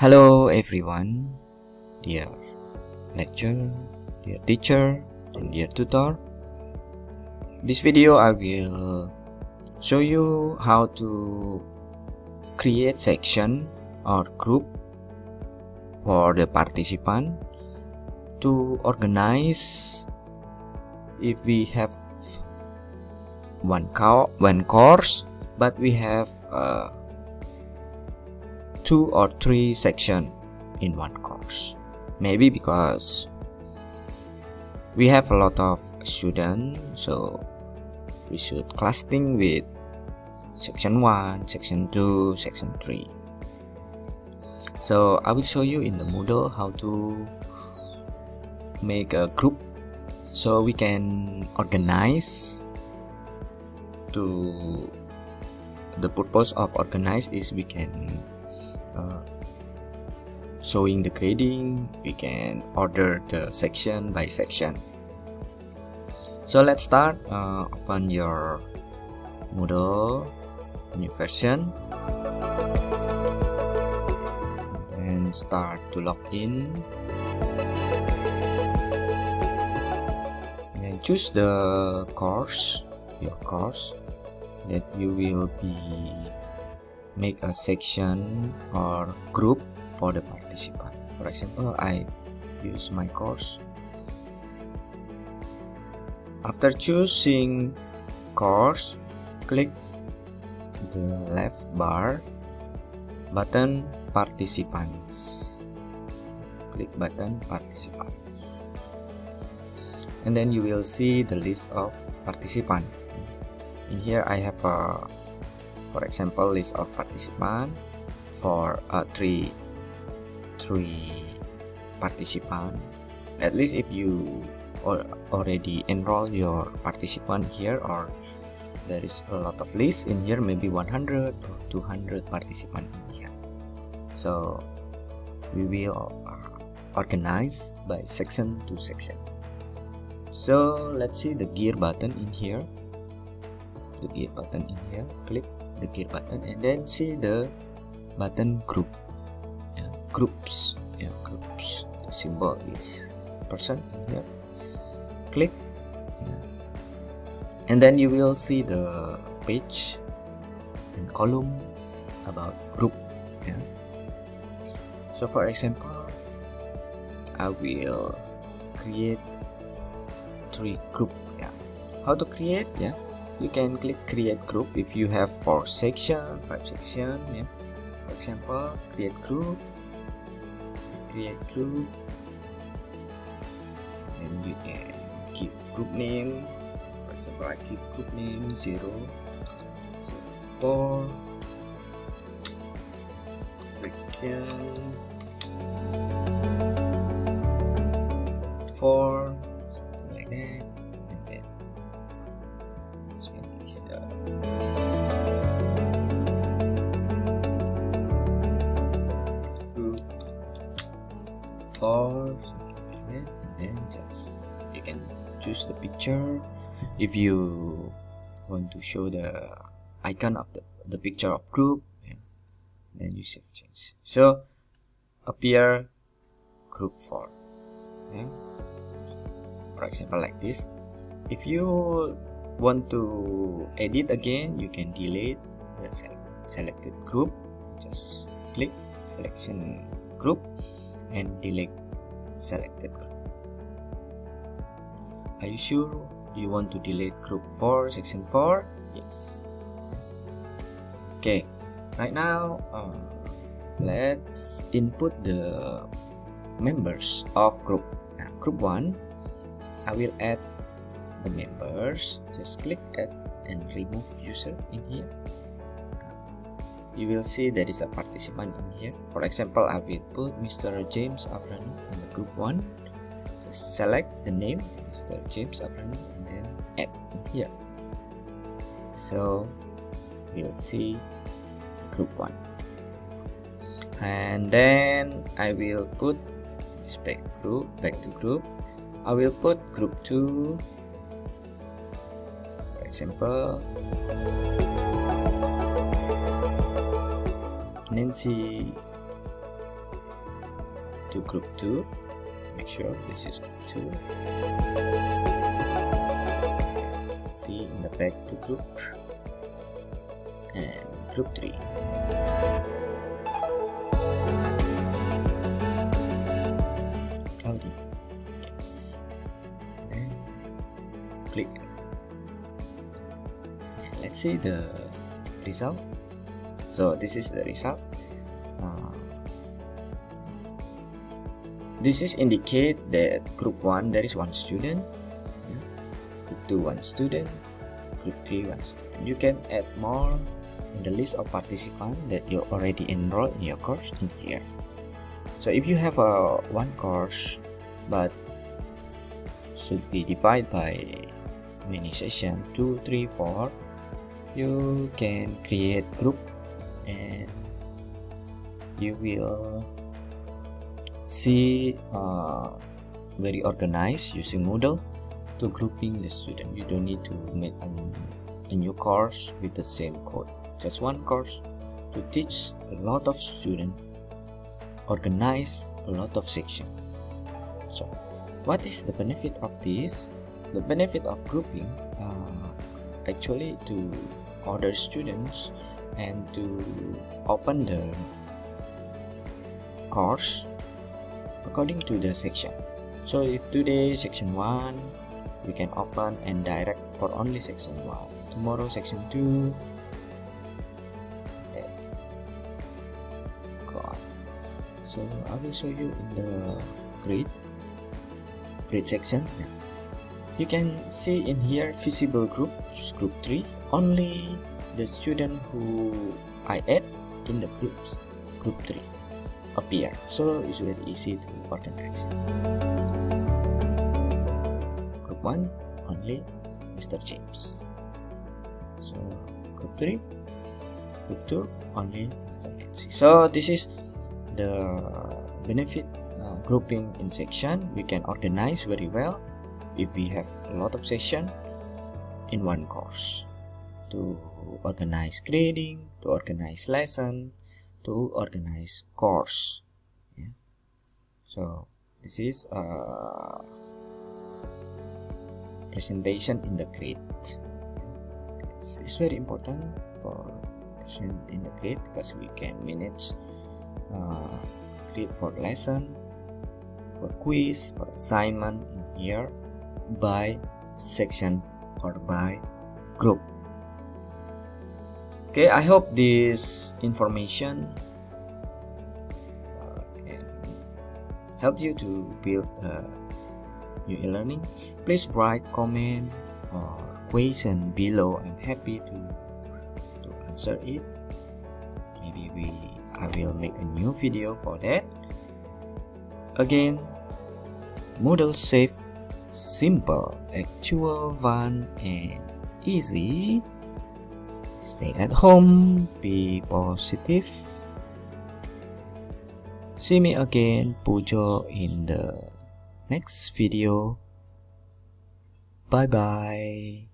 Hello everyone, dear lecturer, dear teacher, and dear tutor. This video I will show you how to create section or group for the participant to organize if we have one course but we have 2 or 3 sections in one course. Maybe because we have a lot of students, so we should clustering with section 1, section 2, section 3. So I will show you in the Moodle how to make a group so we can organize. To the purpose of organize is we can showing the grading, we can order the section by section. So let's start. Open your Moodle new version and start to log in and choose the course, your course that you will be make a section or group for the participant. For example, I use my course. After choosing course, click the left bar button participants. Click button participants, and then you will see the list of participants. In here I have a, for example, list of participants for 3 participants. At least if you already enroll your participant here, or there is a lot of lists in here, maybe 100 or 200 participants in here. So we will organize by section to section. So let's see the gear button in here. The gear button in here. Click the gear button and then see the button group. Groups. Groups. The symbol is person in here. Click, and then you will see the page and column about group. So for example, I will create 3 group. How to create? You can click create group if you have 4 section, 5 section. For example, create group, and you can keep group name. For example, I keep group name 004 section 4, something like that, and then group 4, something like that, and then just you can choose the picture if you want to show the icon of the picture of group. Then you save change. So appear group 4. For example, like this. If you want to edit again, you can delete the selected group. Just click selection group and delete selected group. Are you sure you want to delete group 4, section 4? Yes. Okay, right now let's input the members of group. Group 1, I will add the members. Just click add and remove user in here. You will see there is a participant in here. For example, I will put Mr. James Afrani in the group 1. Just select the name Mr. James Afrani and then add in here. So we'll see the group 1, and then I will put back to group. I will put group 2, for example, Nancy to group 2. Make sure this is group 2. C in the back to group, and group 3. Cloudy. Yes. And click. And let's see the result. So this is the result. This is indicate that group 1 there is 1 student, group 2 1 student, group 3 1 student. You can add more in the list of participants that you already enrolled in your course in here. So if you have one course but should be divided by many sessions, 2, 3, 4, you can create group and you will see very organized using Moodle to grouping the student. You don't need to make a new course with the same code. Just one course to teach a lot of students, organize a lot of sections. So what is the benefit of this? The benefit of grouping actually to other students and to open the course according to the section. So if today section 1, we can open and direct for only section 1. Tomorrow section 2. Okay. Go on. So I will show you in the grade section. You can see in here visible groups, group 3. Only the student who I add in the groups, group 3. Appear, so it's very easy to organize. Group 1 only Mr. James. So group 3, group 2 only Mr. Nancy. So this is the benefit grouping in section. We can organize very well if we have a lot of section in one course, to organize grading, to organize lesson, to organize course. So this is a presentation in the grade. It's very important for present in the grade because we can manage grade for lesson, for quiz, for assignment in here by section or by group. Okay, I hope this information can help you to build new e-learning. Please write comment or question below. I'm happy to answer it. Maybe I will make a new video for that. Again, Moodle safe, simple, actual, fun, and easy. Stay at home, be positive. See me again, Pujo, in the next video. Bye bye.